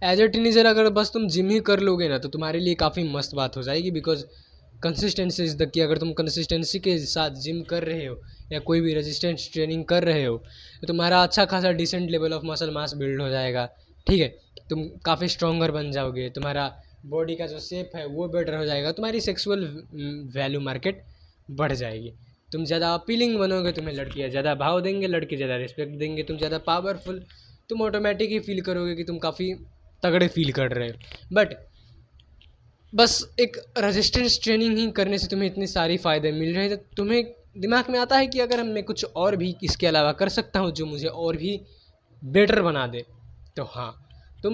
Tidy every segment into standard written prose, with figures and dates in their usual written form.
As a teenager अगर बस तुम जिम ही कर लोगे ना तो तुम्हारे लिए काफ़ी मस्त बात हो जाएगी, because consistency is the key. अगर तुम कंसिस्टेंसी के साथ जिम कर रहे हो या कोई भी रेजिस्टेंस ट्रेनिंग कर रहे हो तो तुम्हारा अच्छा खासा decent level of muscle mass build हो जाएगा। ठीक है, तुम काफ़ी स्ट्रॉन्गर बन जाओगे, तुम्हारा बॉडी का जो शेप है वो बेटर हो जाएगा, तुम्हारी सेक्सुअल वैल्यू मार्केट बढ़ जाएगी, तुम ज़्यादा अपीलिंग बनोगे, तुम्हें लड़कियाँ ज़्यादा भाव देंगे, लड़के ज़्यादा रिस्पेक्ट देंगे, तुम ज़्यादा पावरफुल, तुम ऑटोमेटिक ही फील करोगे कि तुम काफ़ी तगड़े फील कर रहे हो। बट बस एक रेजिस्टेंस ट्रेनिंग ही करने से तुम्हें इतनी सारी फ़ायदे मिल रहे हैं, तो तुम्हें दिमाग में आता है कि अगर मैं कुछ और भी इसके अलावा कर सकता हूँ जो मुझे और भी बेटर बना दे, तो हाँ, तुम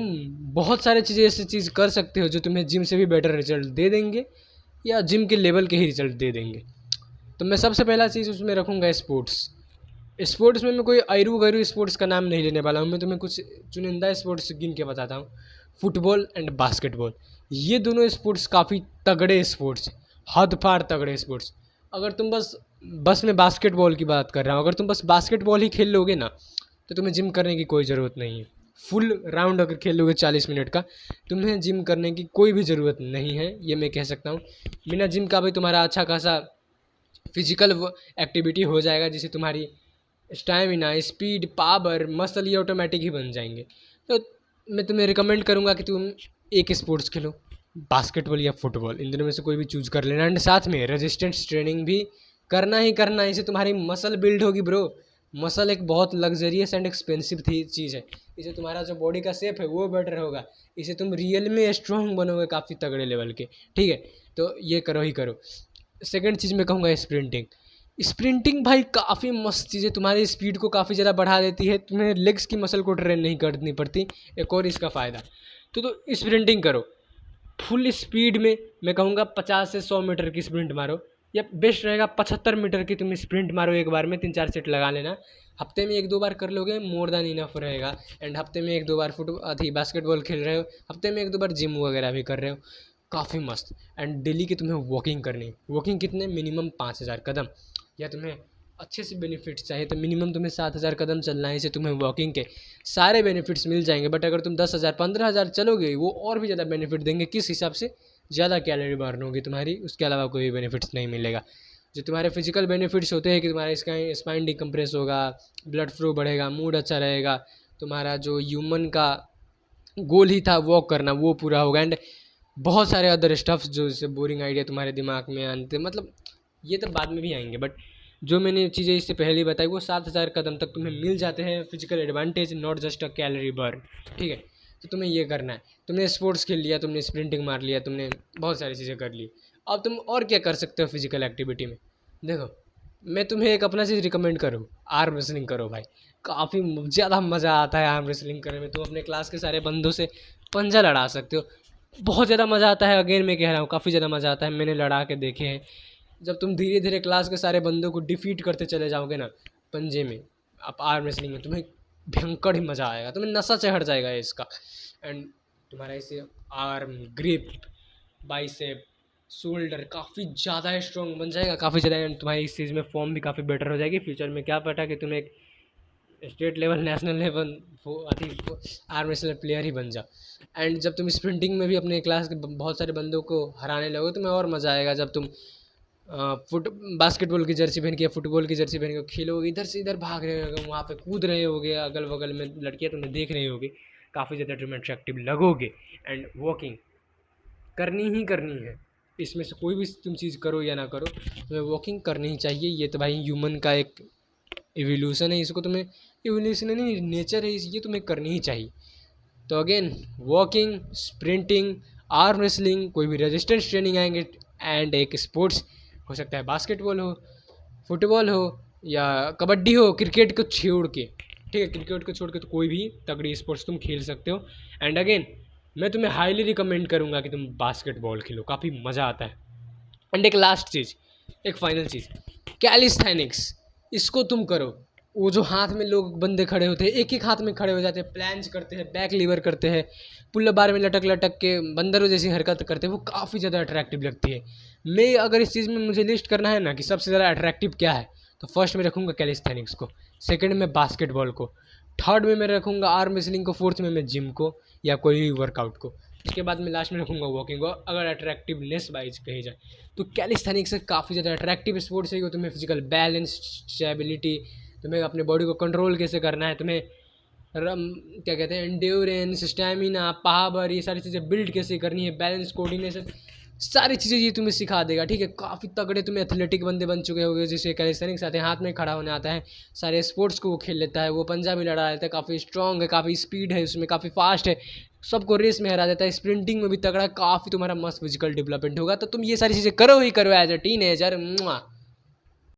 बहुत सारी चीज़ें ऐसी चीज़ कर सकते हो जो तुम्हें जिम से भी बेटर रिजल्ट दे देंगे या जिम के लेवल के ही रिजल्ट दे देंगे। तो मैं सबसे पहला चीज़ उसमें रखूँगा स्पोर्ट्स। स्पोर्ट्स में मैं कोई आयरू गैरू स्पोर्ट्स का नाम नहीं लेने वाला हूँ, मैं तुम्हें कुछ चुनिंदा स्पोर्ट्स गिन के बताता हूँ। फुटबॉल एंड बास्केटबॉल, ये दोनों स्पोर्ट्स काफ़ी तगड़े स्पोर्ट्स हैं, हद पार तगड़े स्पोर्ट्स। अगर तुम बस बस मैं बास्केटबॉल की बात कर रहा हूँ, अगर तुम बस बास्केटबॉल ही खेल लोगे ना तो तुम्हें जिम करने की कोई ज़रूरत नहीं है। फुल राउंड अगर खेल लोगे 40 मिनट का, तुम्हें जिम करने की कोई भी ज़रूरत नहीं है, ये मैं कह सकता हूँ। बिना जिम का भी तुम्हारा अच्छा खासा फिजिकल एक्टिविटी हो जाएगा, जिससे तुम्हारी स्टैमिना, स्पीड, पावर, मसल ये ऑटोमेटिक ही बन जाएंगे। तो मैं तुम्हें रिकमेंड करूँगा कि तुम एक स्पोर्ट्स खेलो, बास्केटबॉल या फुटबॉल, इन दोनों में से कोई भी चूज़ कर लेना। एंड साथ में रेजिस्टेंस ट्रेनिंग भी करना ही करना है, इससे तुम्हारी मसल बिल्ड होगी ब्रो। मसल एक बहुत लग्जरियस एंड एक्सपेंसिव थी चीज़ है, इससे तुम्हारा जो बॉडी का शेप है वो बेटर होगा, इससे तुम रियल में स्ट्रॉन्ग बनोगे काफ़ी तगड़े लेवल के। ठीक है, तो ये करो ही करो। सेकंड चीज़ मैं कहूँगा स्प्रिंटिंग। स्प्रिंटिंग भाई काफ़ी मस्त चीज़ है, तुम्हारी स्पीड को काफ़ी ज़्यादा बढ़ा देती है, तुम्हें लेग्स की मसल को ट्रेन नहीं करनी पड़ती। एक और इसका फ़ायदा, तो स्प्रिंटिंग करो फुल स्पीड में। मैं कहूँगा 50 से 100 मीटर की स्प्रिंट मारो, या बेस्ट रहेगा 75 मीटर की तुम स्प्रिंट मारो एक बार में, 3-4 सेट लगा लेना। हफ्ते में 1-2 बार कर लोगे मोर देन इनफ रहेगा। एंड हफ्ते में 1-2 बार बास्केटबॉल खेल रहे हो, हफ्ते में 1-2 बार जिम वगैरह भी कर रहे हो, काफ़ी मस्त। एंड डेली की तुम्हें वॉकिंग करनी, वॉकिंग कितने, मिनिमम 5000 कदम, या तुम्हें अच्छे से बेनिफिट्स चाहिए तो मिनिमम तुम्हें 7000 कदम चलना है, इसे तुम्हें वॉकिंग के सारे बेनिफिट्स मिल जाएंगे। बट अगर तुम 10,000 15,000 चलोगे वो और भी ज़्यादा बेनिफिट देंगे। किस हिसाब से, ज़्यादा कैलोरी बर्न होगी तुम्हारी, उसके अलावा कोई बेनिफिट्स नहीं मिलेगा। जो तुम्हारे फिजिकल बेनिफिट्स होते हैं कि तुम्हारा इसका स्पाइन डिकम्प्रेस होगा, ब्लड फ्लो बढ़ेगा, मूड अच्छा रहेगा, तुम्हारा जो ह्यूमन का गोल ही था वॉक करना वो पूरा होगा। एंड बहुत सारे अदर स्टफ्स जो इससे बोरिंग आइडिया तुम्हारे दिमाग में आते, मतलब ये तो बाद में भी आएंगे, बट जो मैंने चीज़ें इससे पहले बताई वो 7000 कदम तक तुम्हें मिल जाते हैं physical advantage, not just a calorie burn. ठीक है, तो तुम्हें ये करना है। तुमने स्पोर्ट्स खेल लिया, तुमने स्प्रिंटिंग मार लिया, तुमने बहुत सारी चीज़ें कर ली, अब तुम और क्या कर सकते हो फिजिकल एक्टिविटी में। देखो, मैं तुम्हें एक अपना चीज़ रिकमेंड करूँ, आर्म रेसलिंग करो भाई। काफ़ी ज़्यादा मज़ा आता है आर्म रेसलिंग करने में, तुम अपने क्लास के सारे बंदों से पंजा लड़ा सकते हो, बहुत ज़्यादा मज़ा आता है। अगेन मैं कह रहा हूँ काफ़ी ज़्यादा मज़ा आता है, मैंने लड़ा के देखे हैं। जब तुम धीरे धीरे क्लास के सारे बंदों को डिफीट करते चले जाओगे ना पंजे में, आप आर्म रेसलिंग में, तुम्हें भयंकर ही मज़ा आएगा, तुम्हें नशा चढ़ जाएगा इसका। एंड तुम्हारा इससे आर्म ग्रिप, बाइसेप, शोल्डर काफ़ी ज़्यादा स्ट्रॉन्ग बन जाएगा, काफ़ी ज़्यादा। एंड तुम्हारी इस चीज़ में फॉर्म भी काफ़ी बेटर हो जाएगी फ्यूचर में, क्या पता कि तुम एक स्टेट लेवल, नेशनल लेवल वो अति आर्म रेसलर प्लेयर ही बन जाओ। एंड जब तुम स्प्रिंटिंग में भी अपने क्लास के बहुत सारे बंदों को हराने लगो, तुम्हें और मज़ा आएगा। जब तुम फुट बास्केटबॉल की जर्सी पहन के, फुटबॉल की जर्सी पहन के खेलोगे, इधर से इधर भाग रहे होगे, वहाँ पे कूद रहे होगे, अगल बगल में लड़कियाँ तुम्हें देख रही होगी, काफ़ी ज़्यादा तुम अट्रैक्टिव लगोगे। एंड वॉकिंग करनी ही करनी है, इसमें से कोई भी तुम चीज़ करो या ना करो, तुम्हें वॉकिंग करनी ही चाहिए। ये तो भाई ह्यूमन का एक एवोल्यूशन है, इसको तुम्हें, एवोल्यूशन नहीं नेचर है, ये तुम्हें करनी ही चाहिए। तो again, walking, sprinting, arm wrestling, कोई भी रेजिस्टेंस ट्रेनिंग आएंगे, एंड एक स्पोर्ट्स हो सकता है बास्केटबॉल हो, फुटबॉल हो, या कबड्डी हो, क्रिकेट को छोड़ के। ठीक है, क्रिकेट को छोड़ के तो कोई भी तगड़ी स्पोर्ट्स तुम खेल सकते हो। एंड अगेन मैं तुम्हें हाईली रिकमेंड करूँगा कि तुम बास्केटबॉल खेलो, काफ़ी मज़ा आता है। एंड एक लास्ट चीज़, एक फाइनल चीज़, कैलिस्थेनिक्स, इसको तुम करो। वो जो हाथ में लोग बंदे खड़े होते हैं, एक एक हाथ में खड़े हो जाते हैं, प्लैंज करते हैं, बैक लीवर करते हैं, पुल बार में लटक लटक के बंदरों जैसी हरकत करते हैं, वो काफ़ी ज़्यादा अट्रैक्टिव लगती है। मैं अगर इस चीज़ में मुझे लिस्ट करना है ना कि सबसे ज़्यादा अट्रैक्टिव क्या है, तो फर्स्ट में रखूँगा कैलिस्थेनिक्स को, सेकंड में बास्केटबॉल को, थर्ड में मैं रखूँगा आर्म रेसलिंग को, फोर्थ में मैं जिम को, या कोई भी वर्कआउट को। उसके बाद मैं लास्ट में रखूँगा वॉकिंग को। अगर अट्रैक्टिवनेस वाइज कही जाए तो कैलिस्थेनिक्स से काफ़ी ज़्यादा अट्रैक्टिव स्पोर्ट्स है। तुम्हें फिजिकल बैलेंस, स्टेबिलिटी, तुम्हें अपने बॉडी को कंट्रोल कैसे करना है, तुम्हें क्या कहते हैं एंड्योरेंस, स्टैमिना, पावर, ये सारी चीज़ें बिल्ड कैसे करनी है, बैलेंस, कोऑर्डिनेशन, सारी चीज़ें ये तुम्हें सिखा देगा। ठीक है, काफ़ी तगड़े तुम्हें एथलेटिक बंदे बन चुके होगे, जैसे कैलिस्थेनिक्स आते हैं, हाथ में खड़ा होने आता है, सारे स्पोर्ट्स को वो खेल लेता है, वो पंजा भी लड़ा लेता है, काफ़ी स्ट्रॉन्ग है, काफ़ी स्पीड है उसमें, काफ़ी फास्ट है, सबको रेस में हरा देता है, स्प्रिंटिंग में भी तगड़ा, काफ़ी तुम्हारा मस्त फिजिकल डेवलपमेंट होगा। तो तुम ये सारी चीज़ें करो ही करो एज अ टीनेजर।